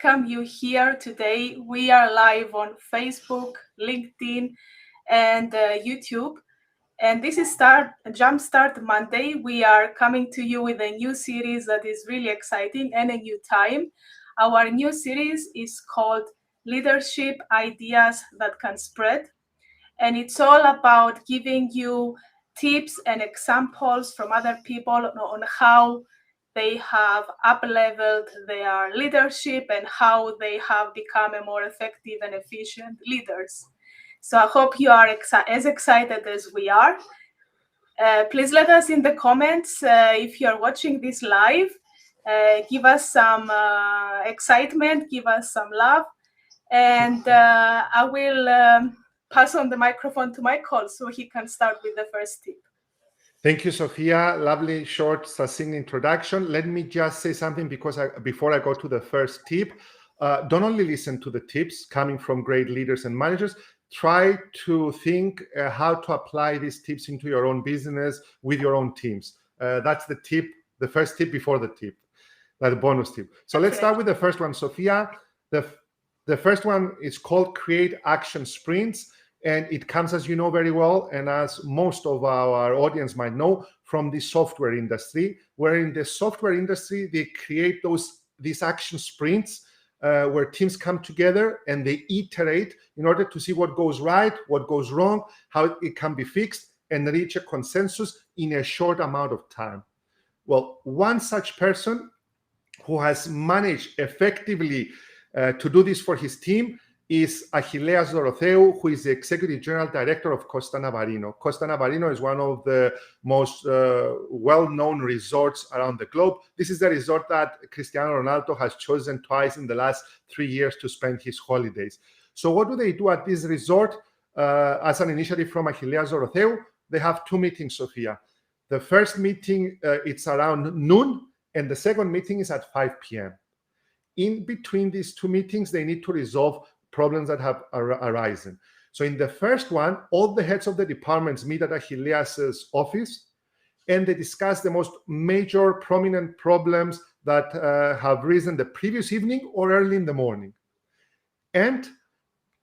welcome you here today. We are live on Facebook, LinkedIn, and YouTube. And this is Jumpstart Monday. We are coming to you with a new series that is really exciting and a new time. Our new series is called Leadership Ideas That Can Spread. And it's all about giving you tips and examples from other people on how they have up-leveled their leadership and how they have become a more effective and efficient leaders. So I hope you are as excited as we are. Please let us in the comments if you are watching this live. Give us some excitement, give us some love, and I will pass on the microphone to Michael so he can start with the first tip. Thank you, Sophia. Lovely, short, succinct introduction. Let me just say something before I go to the first tip. Don't only listen to the tips coming from great leaders and managers. Try to think how to apply these tips into your own business with your own teams. That's the tip, the first tip before the tip, the bonus tip. So let's start with the first one, Sophia. The first one is called Create Action Sprints. And it comes, as you know very well, and as most of our audience might know, from the software industry, where in the software industry, they create these action sprints where teams come together and they iterate in order to see what goes right, what goes wrong, how it can be fixed, and reach a consensus in a short amount of time. Well, one such person who has managed effectively to do this for his team is Achilleas Dorotheou, who is the Executive General Director of Costa Navarino. Costa Navarino is one of the most well-known resorts around the globe. This is the resort that Cristiano Ronaldo has chosen twice in the last 3 years to spend his holidays. So what do they do at this resort? As an initiative from Achilleas Dorotheou, they have 2 meetings, Sophia. The first meeting, it's around noon, and the second meeting is at 5 p.m. In between these 2 meetings, they need to resolve problems that have arisen. So in the first one, all the heads of the departments meet at Achilleas's office, and they discuss the most major prominent problems that have risen the previous evening or early in the morning. And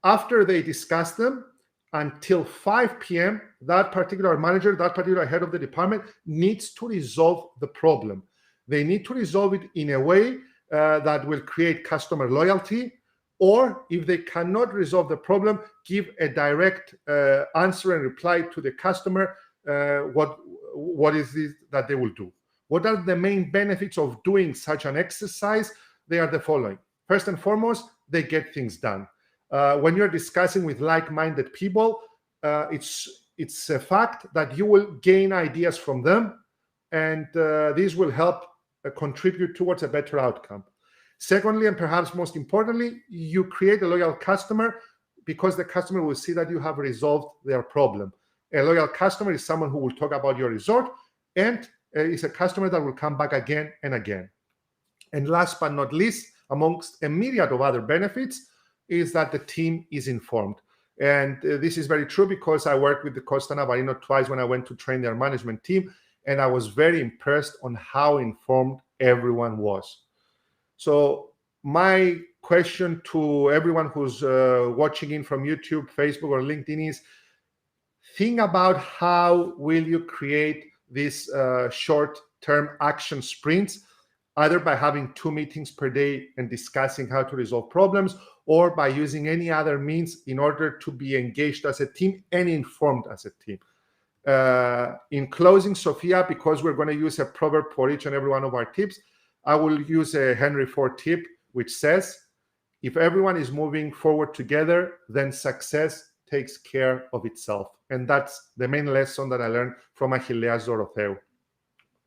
after they discuss them, until 5 p.m., that particular manager, that particular head of the department needs to resolve the problem. They need to resolve it in a way that will create customer loyalty, or if they cannot resolve the problem, give a direct answer and reply to the customer what is it that they will do. What are the main benefits of doing such an exercise? They are the following. First and foremost, they get things done. When you're discussing with like-minded people, it's a fact that you will gain ideas from them, and these will help contribute towards a better outcome. Secondly, and perhaps most importantly, you create a loyal customer because the customer will see that you have resolved their problem. A loyal customer is someone who will talk about your resort and is a customer that will come back again and again. And last but not least, amongst a myriad of other benefits, is that the team is informed. And this is very true because I worked with the Costa Navarino twice when I went to train their management team, and I was very impressed on how informed everyone was. So my question to everyone who's watching in from YouTube, Facebook, or LinkedIn is, think about how will you create these short-term action sprints, either by having 2 meetings per day and discussing how to resolve problems, or by using any other means in order to be engaged as a team and informed as a team. In closing, Sophia, because we're going to use a proverb for each and every one of our tips, I will use a Henry Ford tip, which says, if everyone is moving forward together, then success takes care of itself. And that's the main lesson that I learned from Achilleas Dorotheou.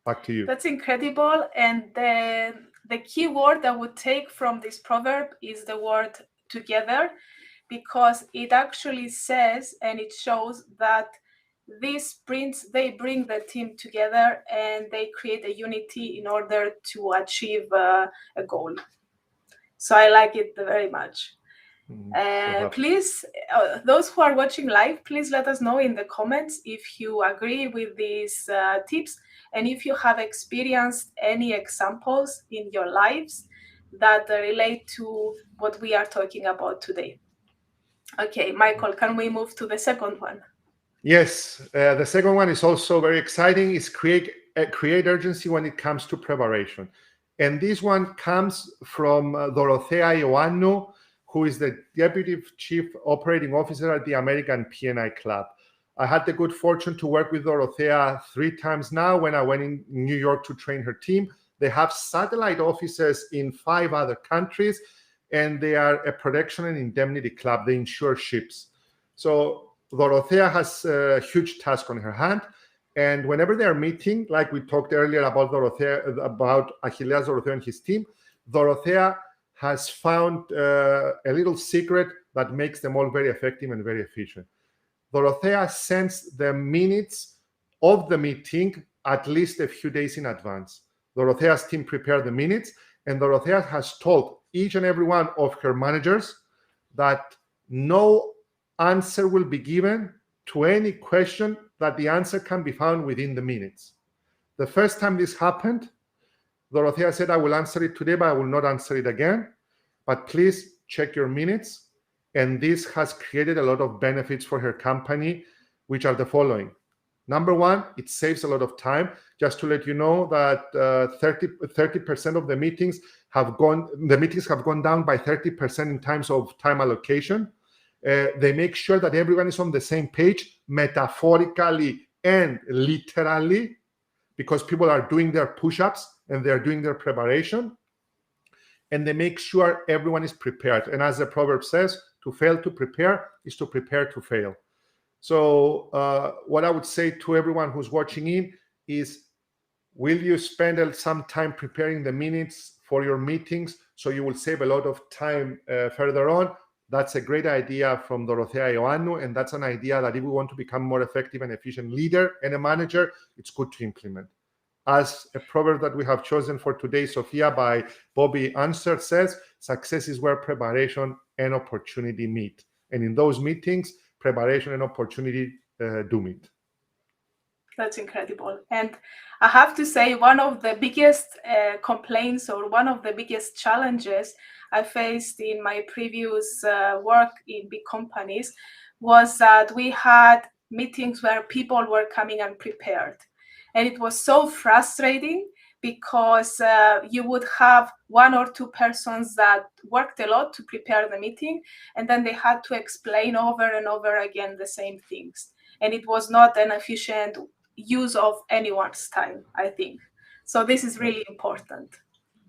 Back to you. That's incredible. And the key word I would take from this proverb is the word together, because it actually says and it shows that these sprints, they bring the team together and they create a unity in order to achieve a goal. So I like it very much. Please, those who are watching live, please let us know in the comments if you agree with these tips and if you have experienced any examples in your lives that relate to what we are talking about today. Okay, Michael, can we move to the second one? Yes, the second one is also very exciting. Is create urgency when it comes to preparation, and this one comes from Dorothea Ioannou, who is the Deputy Chief Operating Officer at the American P&I Club. I had the good fortune to work with Dorothea 3 times now when I went in New York to train her team. They have satellite offices in 5 other countries, and they are a protection and indemnity club. They insure ships. So Dorothea has a huge task on her hand. And whenever they are meeting, like we talked earlier about Achilleas Dorothea and his team, Dorothea has found a little secret that makes them all very effective and very efficient. Dorothea sends the minutes of the meeting at least a few days in advance. Dorothea's team prepared the minutes, and Dorothea has told each and every one of her managers that no answer will be given to any question that the answer can be found within the minutes. The first time this happened, Dorothea said, I will answer it today, but I will not answer it again. But please check your minutes. And this has created a lot of benefits for her company, which are the following. Number one, it saves a lot of time. Just to let you know that 30% of the meetings have gone down by 30% in terms of time allocation. They make sure that everyone is on the same page, metaphorically and literally, because people are doing their push-ups and they're doing their preparation. And they make sure everyone is prepared. And as the proverb says, to fail to prepare is to prepare to fail. So what I would say to everyone who's watching in is, will you spend some time preparing the minutes for your meetings so you will save a lot of time further on? That's a great idea from Dorothea Ioannou, and that's an idea that if we want to become more effective and efficient leader and a manager, it's good to implement. As a proverb that we have chosen for today, Sophia, by Bobby Unser says, success is where preparation and opportunity meet. And in those meetings, preparation and opportunity do meet. That's incredible. And I have to say, one of the biggest complaints or one of the biggest challenges I faced in my previous work in big companies was that we had meetings where people were coming unprepared. And it was so frustrating because you would have 1 or 2 persons that worked a lot to prepare the meeting, and then they had to explain over and over again the same things. And it was not an efficient use of anyone's time, I think. So this is really important.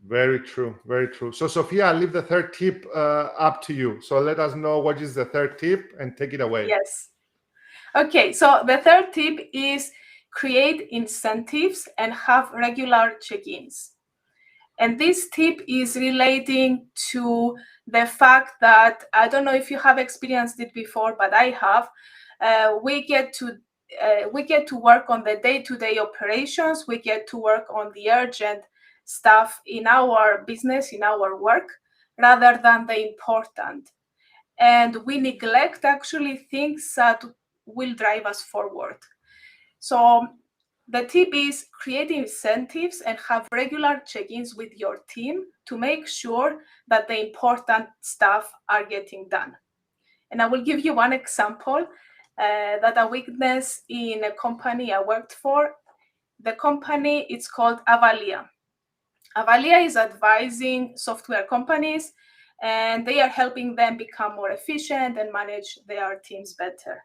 Very true, very true. So Sophia, I'll leave the third tip up to you. So let us know what is the third tip and take it away. Yes. Okay, so the third tip is create incentives and have regular check-ins. And this tip is relating to the fact that, I don't know if you have experienced it before, but I have. We get to work on the day-to-day operations. We get to work on the urgent stuff in our business, in our work, rather than the important. And we neglect actually things that will drive us forward. So the tip is create incentives and have regular check-ins with your team to make sure that the important stuff are getting done. And I will give you one example that I witnessed in a company I worked for. The company, it's called Avalia. Avalia is advising software companies, and they are helping them become more efficient and manage their teams better.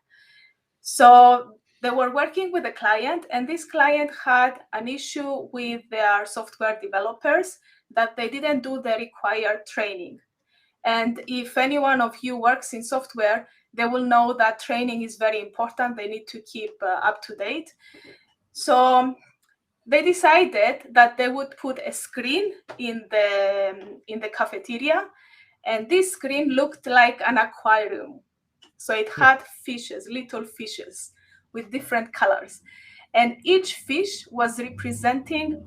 So they were working with a client, and this client had an issue with their software developers that they didn't do the required training. And if any one of you works in software, they will know that training is very important. They need to keep up to date. So they decided that they would put a screen in the cafeteria, and this screen looked like an aquarium. So it had fishes, little fishes with different colors. And each fish was representing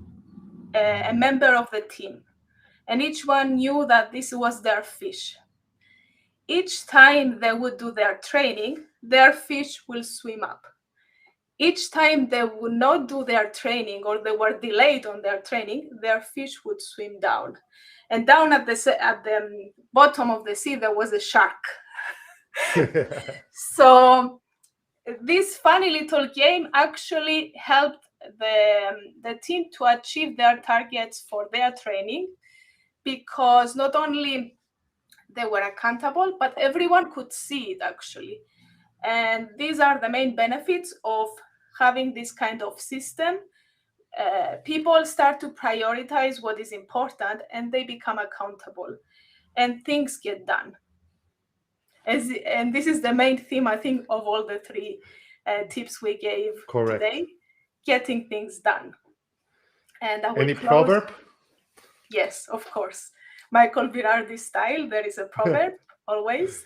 a member of the team. And each one knew that this was their fish. Each time they would do their training, their fish will swim up. Each time they would not do their training or they were delayed on their training, their fish would swim down. And down at the bottom of the sea, there was a shark. So this funny little game actually helped the team to achieve their targets for their training, because not only they were accountable, but everyone could see it actually. And these are the main benefits of having this kind of system. People start to prioritize what is important, and they become accountable, and things get done. And this is the main theme, I think, of all the three tips we gave today: getting things done. And I will Any close. proverb? Yes, of course. Michael Virardi style, there is a proverb always.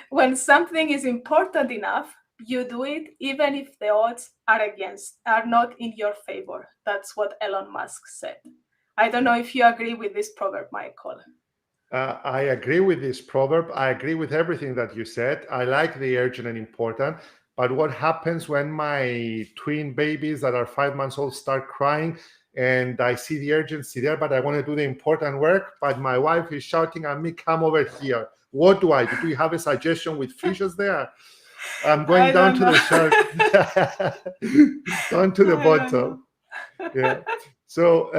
When something is important enough, you do it even if the odds are not in your favor. That's what Elon Musk said. I don't know if you agree with this proverb, Michael. I agree with this proverb. I agree with everything that you said. I like the urgent and important. But what happens when my twin babies that are 5 months old start crying, and I see the urgency there, but I want to do the important work, but my wife is shouting at me, come over here. What do I do? Do you have a suggestion with fishes there? I'm going down to the shark, down to the bottom. Yeah. So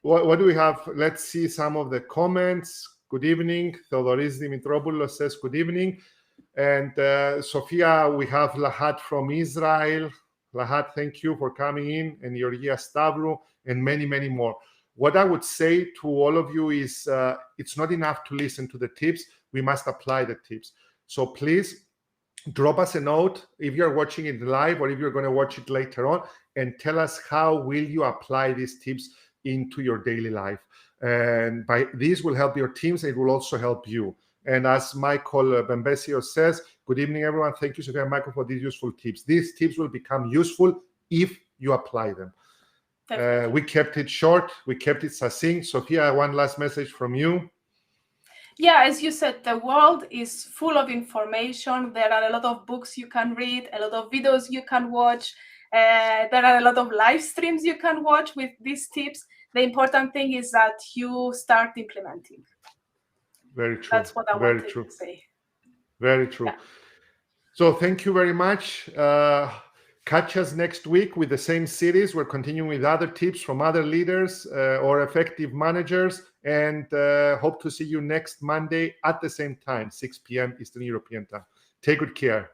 what do we have? Let's see some of the comments. Good evening. Theodoris Dimitropoulos says good evening. And Sophia, we have Lahat from Israel. Lahat, thank you for coming in, and Georgia Stavro, and many, many more. What I would say to all of you is it's not enough to listen to the tips. We must apply the tips. So please drop us a note if you're watching it live or if you're going to watch it later on, and tell us how will you apply these tips into your daily life. And by this will help your teams. It will also help you. And as Michael Bembesio says, good evening, everyone. Thank you, Sophia and Michael, for these useful tips. These tips will become useful if you apply them. We kept it short. We kept it succinct. Sophia, one last message from you. Yeah, as you said, the world is full of information. There are a lot of books you can read, a lot of videos you can watch. There are a lot of live streams you can watch with these tips. The important thing is that you start implementing. Very true. That's what I wanted to say. Very true. Yeah. So thank you very much. Catch us next week with the same series. We're continuing with other tips from other leaders or effective managers, and hope to see you next Monday at the same time, 6 p.m. Eastern European time. Take good care.